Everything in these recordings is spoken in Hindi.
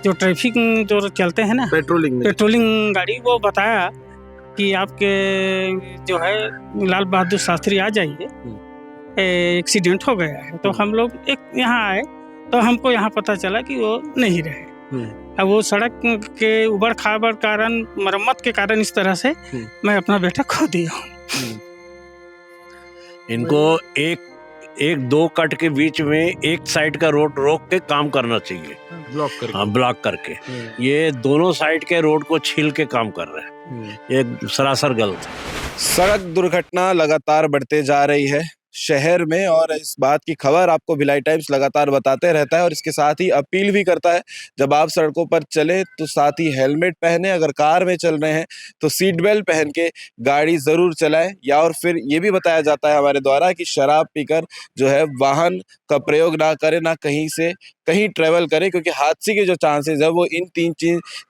जो ट्रैफिक जो चलते हैं ना, पेट्रोलिंग गाड़ी, वो बताया कि आपके जो है लाल बहादुर शास्त्री आ जाइए, एक्सीडेंट हो गया है। तो हम लोग एक यहाँ आए तो हमको यहाँ पता चला कि वो नहीं रहे। अब वो सड़क के उबड़ खाबड़ कारण, मरम्मत के कारण इस तरह से मैं अपना बेटा खो दिया हूँ। इनको एक दो कट के बीच में एक साइड का रोड रोक के काम करना चाहिए, ब्लॉक करके। ये दोनों साइड के रोड को छील के काम कर रहे हैं, ये सरासर गलत है। सड़क दुर्घटना लगातार बढ़ते जा रही है शहर में, और इस बात की खबर आपको भिलाई टाइम्स लगातार बताते रहता है, और इसके साथ ही अपील भी करता है जब आप सड़कों पर चले तो साथ ही हेलमेट पहने, अगर कार में चल रहे हैं तो सीट बेल्ट पहन के गाड़ी ज़रूर चलाएं। या और फिर ये भी बताया जाता है हमारे द्वारा कि शराब पीकर जो है वाहन का प्रयोग ना करें, ना कहीं से कहीं ट्रेवल करें, क्योंकि हादसे के जो चांसेस है वो इन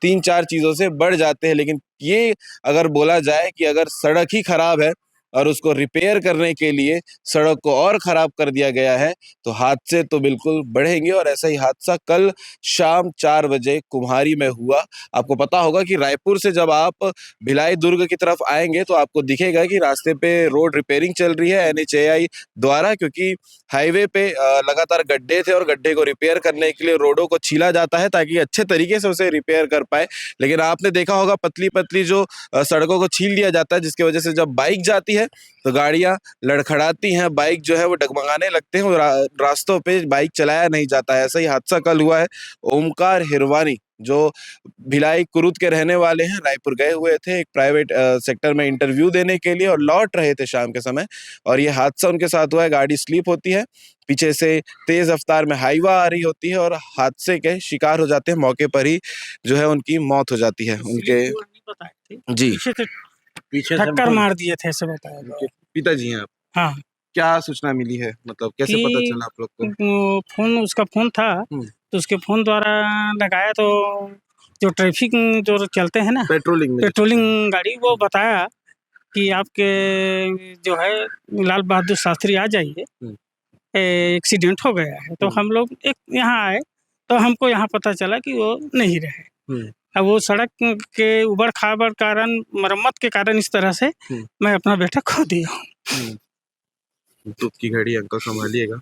तीन चार चीज़ों से बढ़ जाते हैं। लेकिन ये अगर बोला जाए कि अगर सड़क ही खराब है और उसको रिपेयर करने के लिए सड़क को और ख़राब कर दिया गया है तो हादसे तो बिल्कुल बढ़ेंगे। और ऐसा ही हादसा कल शाम 4 बजे कुम्हारी में हुआ। आपको पता होगा कि रायपुर से जब आप भिलाई दुर्ग की तरफ आएंगे तो आपको दिखेगा कि रास्ते पे रोड रिपेयरिंग चल रही है NHAI द्वारा, क्योंकि हाईवे पे लगातार गड्ढे थे और गड्ढे को रिपेयर करने के लिए रोडों को छीला जाता है ताकि अच्छे तरीके से उसे रिपेयर कर पाए। लेकिन आपने देखा होगा पतली पतली जो सड़कों को छील दिया जाता है, जिसकी वजह से जब बाइक जाती है तो गाड़ियां लड़खड़ाती हैं, बाइक जो है वो डगमगाने लगते हैं और रास्तों पे बाइक चलाया नहीं जाता है। ऐसा ही हादसा कल हुआ है। ओमकार हिरवानी जो भिलाई कुरुद के रहने वाले हैं, रायपुर गए हुए थे एक प्राइवेट सेक्टर में इंटरव्यू देने के लिए और लौट रहे थे शाम के समय, और ये हादसा उनके साथ हुआ है। गाड़ी स्लिप होती है, पीछे से तेज रफ्तार में हाईवा आ रही होती है और हादसे के शिकार हो जाते हैं। मौके पर ही जो है उनकी मौत हो जाती है। उनके जी पीछे टक्कर मार दिए थे, ऐसे बताया। पिताजी हैं आप? हाँ। क्या सूचना मिली है, मतलब कैसे पता चला आप लोग को? उसका फोन था तो उसके फोन द्वारा लगाया तो जो ट्रैफिक जो चलते हैं ना, पेट्रोलिंग गाड़ी, वो बताया कि आपके जो है लाल बहादुर शास्त्री आ जाइए, एक्सीडेंट हो गया है। तो हम लोग एक यहाँ आए तो हमको यहाँ पता चला कि वो नहीं रहे। अब वो सड़क के उबड़ खाबड़ कारण, मरम्मत के कारण इस तरह से मैं अपना बेटा खो दिया हूँ। दुख की घड़ी, अंकल संभालिएगा।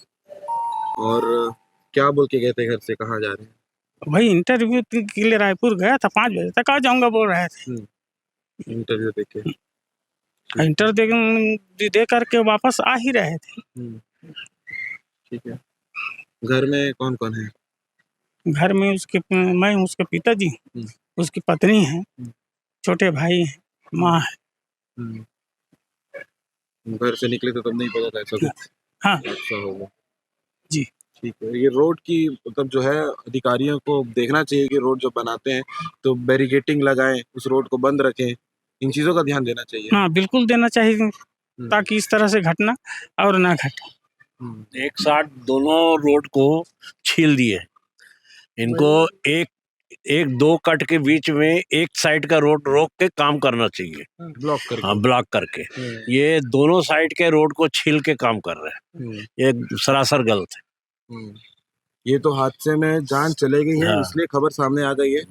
और क्या बोल के गए थे घर से, कहाँ जा रहे हैं? भाई इंटरव्यू के लिए रायपुर गया था, 5 बजे तक आ जाऊंगा बोल रहे थे। इंटरव्यू देके इंटरव्यू दे करके वापस आ ही रहे थे। ठीक है। घर में कौन कौन है? घर में मैं हूँ, उसके पिताजी, उसकी पत्नी है, छोटे भाई हैं, माँ है। घर से निकले तो तब नहीं पता था ऐसा कुछ? हाँ ऐसा होगा जी। ठीक है। ये रोड की मतलब जो है अधिकारियों को देखना चाहिए कि रोड जो बनाते हैं तो बैरिकेटिंग लगाएं, उस रोड को बंद रखें, इन चीज़ों का ध्यान देना चाहिए। हाँ बिल्कुल देना चाहिए, ताकि इस तरह से घटना और ना घटे। एक साथ दोनों रोड को छील दिए। इनको एक दो कट के बीच में एक साइड का रोड रोक के काम करना चाहिए, ब्लॉक करके। ये दोनों साइड के रोड को छील के काम कर रहे हैं, ये सरासर गलत है। ये तो हादसे में जान चले गई है, इसलिए खबर सामने आ गई है।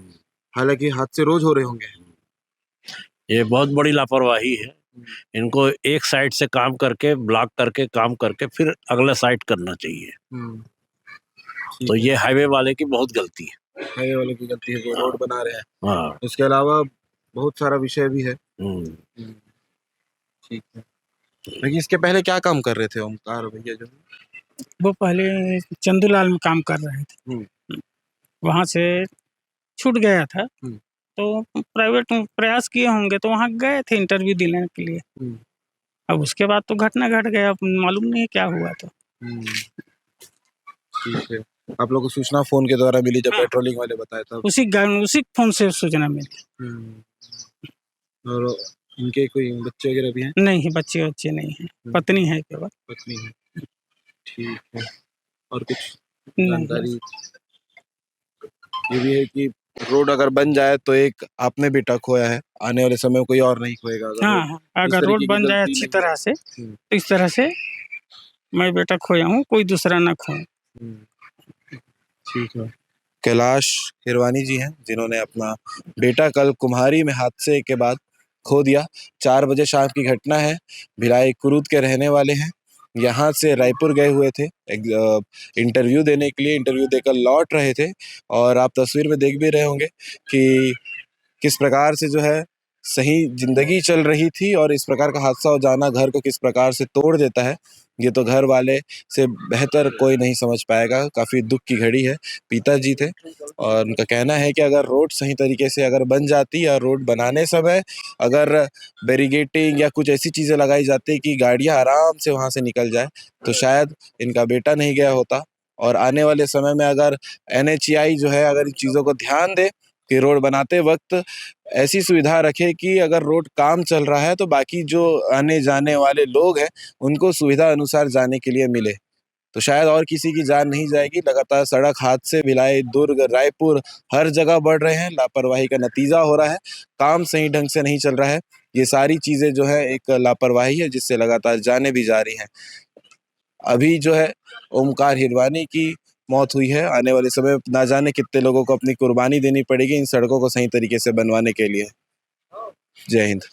हालांकि हादसे रोज हो रहे होंगे। ये बहुत बड़ी लापरवाही है। इनको एक साइड से काम करके, ब्लॉक करके काम करके फिर अगला साइड करना चाहिए। तो ये हाईवे वाले की बहुत गलती है। हाईवे वाले की गलती है जो रोड बना रहे हैं। इसके अलावा बहुत सारा विषय भी है। ठीक है। लेकिन इसके पहले क्या काम कर रहे थे ओमकार भैया? जो वो पहले चंदूलाल में काम कर रहे थे, वहाँ से छूट गया था तो प्राइवेट प्रयास किए होंगे तो वहाँ गए थे इंटरव्यू देने के लिए। अब उसके बाद तो घटना घट गया, मालूम नहीं क्या हुआ। तो ठीक है। आप लोगों को सूचना फोन के द्वारा मिली जब पेट्रोलिंग वाले बताया था? उसी फोन से सूचना मिली। और इनके कोई बच्चे वगैरह भी हैं? नहीं, बच्चे नहीं हैं, पत्नी है केवल। पत्नी है, ठीक है। और कुछ जानकारी ये भी है कि रोड अगर बन जाए तो एक आपने बेटा खोया है, आने वाले समय में कोई और नहीं खोएगा। हाँ, अगर रोड बन जाए अच्छी तरह से तो इस तरह से मैं बेटा खोया हूँ, कोई दूसरा ना खोए। ठीक है। कैलाश हिरवानी जी हैं, जिन्होंने अपना बेटा कल कुम्हारी में हादसे के बाद खो दिया। 4 बजे शाम की घटना है। भिलाई कुरूद के रहने वाले हैं। यहाँ से रायपुर गए हुए थे इंटरव्यू देने के लिए, इंटरव्यू देकर लौट रहे थे और आप तस्वीर में देख भी रहे होंगे कि किस प्रकार से जो है सही जिंदगी चल रही थी और इस प्रकार का हादसा हो जाना घर को किस प्रकार से तोड़ देता है, ये तो घर वाले से बेहतर कोई नहीं समझ पाएगा। काफ़ी दुख की घड़ी है। पिताजी थे और उनका कहना है कि अगर रोड सही तरीके से अगर बन जाती या रोड बनाने समय अगर बैरिगेटिंग या कुछ ऐसी चीज़ें लगाई जाती कि गाड़ियां आराम से वहां से निकल जाए तो शायद इनका बेटा नहीं गया होता। और आने वाले समय में अगर NHAI जो है अगर इन चीज़ों को ध्यान दे कि रोड बनाते वक्त ऐसी सुविधा रखे कि अगर रोड काम चल रहा है तो बाकी जो आने जाने वाले लोग हैं उनको सुविधा अनुसार जाने के लिए मिले, तो शायद और किसी की जान नहीं जाएगी। लगातार सड़क हादसे भिलाई, दुर्ग, रायपुर हर जगह बढ़ रहे हैं। लापरवाही का नतीजा हो रहा है। काम सही ढंग से नहीं चल रहा है। ये सारी चीज़ें जो है एक लापरवाही है जिससे लगातार जानें भी जा रही हैं। अभी जो है ओमकार हिरवानी की मौत हुई है। आने वाले समय ना जाने कितने लोगों को अपनी कुर्बानी देनी पड़ेगी इन सड़कों को सही तरीके से बनवाने के लिए। जय हिंद।